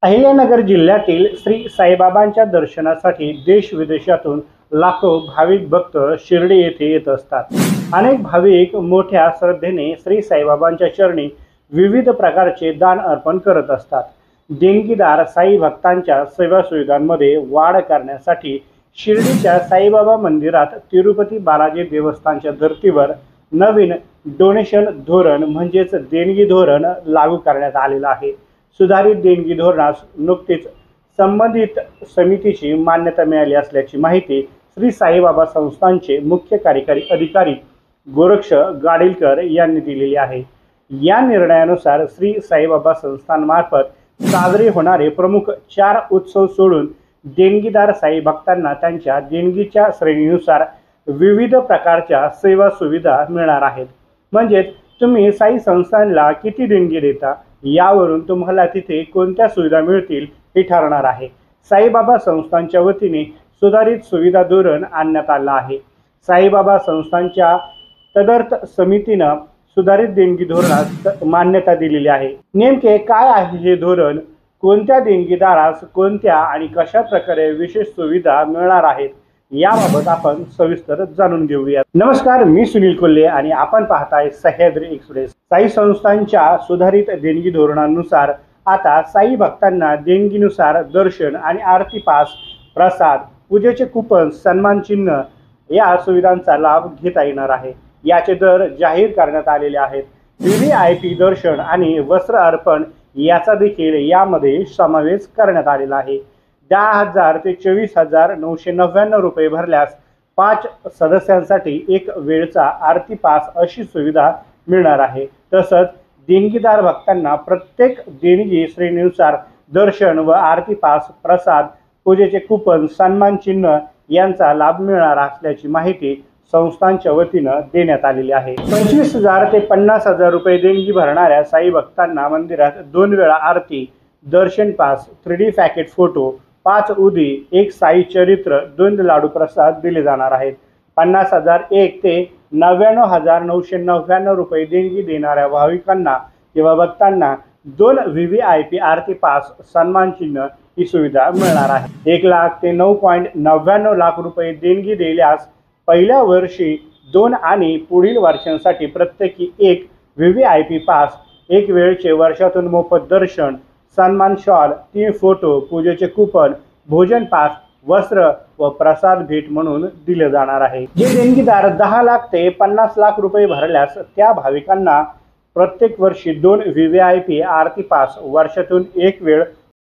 अहिल्यानगर जिल्ह्यातील श्री साईबाबांच्या दर्शनासाठी देश विदेशातून लाखो भाविक भक्त शिर्डी येथे येत असतात। अनेक भाविक मोठ्या श्रद्धेने श्री साईबाबांच्या चरणी विविध प्रकारचे दान अर्पण करत असतात। देणगीदार साई भक्तांच्या सेवा सुविधांमध्ये वाढ करण्यासाठी शिर्डीच्या साईबाबा मंदिरात तिरुपती बालाजी देवस्थानच्या धर्तीवर नवीन डोनेशन धोरण म्हणजेच देणगी धोरण लागू करण्यात आलेलं आहे। सुधारित देणगी धोरणास नुकतीच संबंधित समितीची मान्यता मिळाली असल्याची माहिती श्री साईबाबा संस्थानचे मुख्य कार्यकारी अधिकारी गोरक्ष गाडीलकर यांनी दिलेली आहे। या निर्णयानुसार श्री साईबाबा संस्थानमार्फत साजरे होणारे प्रमुख 4 उत्सव सोडून देणगीदार साई भक्तांना त्यांच्या देणगीच्या श्रेणीनुसार विविध प्रकारच्या सेवा सुविधा मिळणार आहेत। म्हणजे तुम्ही साई संस्थानला किती देणगी देता यावरून तुम्हाला तिथे कोणत्या सुविधा मिळतील हे ठरणार आहे। साईबाबा संस्थानच्या वतीने सुधारित सुविधा धोरण आणण्यात आलं आहे। साईबाबा संस्थानच्या तदर्थ समितीने सुधारित देणगी धोरणास मान्यता दिलेली आहे। नेमके काय आहे हे धोरण, कोणत्या देणगीदारास कोणत्या आणि कशा प्रकारे विशेष सुविधा मिळणार आहेत याबाबत आपण सविस्तर जाणून घेऊया। नमस्कार, मी सुनील कोल्हे आणि आपण पाहताय सह्याद्री एक्सप्रेस। साई संस्थानच्या सुधारित देणगी धोरणानुसार आता साई भक्तांना देणगीनुसार दर्शन आणि आरती पास, प्रसाद, पूजेचे कूपन, सन्मान चिन्ह या सुविधांचा लाभ घेता येणार आहे। याचे दर जाहीर करण्यात आलेले आहेत। व्हीव्हीआयपी दर्शन आणि वस्त्र अर्पण याचा देखील यामध्ये समावेश करण्यात आलेला आहे। 10,000 ते 24,999 रुपये भरल्यास 5 सदस्यांसाठी एक वेळचा आरती पास अशी सुविधा मिळणार आहे। तसंच देणगीदार भक्तांना प्रत्येक देणगी श्रेणीनुसार दर्शन व आरती पास, प्रसाद, पूजेचे कूपन, सन्मान चिन्ह यांचा लाभ मिळणार असल्याची माहिती संस्थांच्या वतीने देण्यात आलेली आहे। 25,000 ते 50,000 रुपये देणगी भरणाऱ्या साई भक्तांना मंदिरात 2 वेळा आरती, दर्शन पास, 3D पॅकेट फोटो, 5 उदी, 1 साई चरित्र, 2 लाडू प्रसाद दिले जाणार आहेत। 50,001 ते 99,999 रुपये देणगी देणाऱ्या भाविकांना किंवा भक्तांना 2 व्हीव्हीआयपी आरती पास, सन्मान चिन्ह ही सुविधा मिळणार आहे। 1 लाख ते 9.99 लाख रुपये देणगी दिल्यास पहिल्या वर्षी 2 आणि पुढील वर्षांसाठी प्रत्येकी 1 व्हीव्हीआयपी पास, 1 वेळचे वर्षातून मोफत दर्शन, सन्मान शॉल, 3 फोटो, पूजेचे कूपन, भोजन पास, वस्त्र व प्रसाद भेट म्हणून दिले जाणार आहे। जे देणगीदार 10 लाख ते 50 लाख रुपये भरल्यास त्या भाविकांना प्रत्येक वर्षी 2 व्हीव्हीआयपी आरती पास, वर्षातून 1 वेळ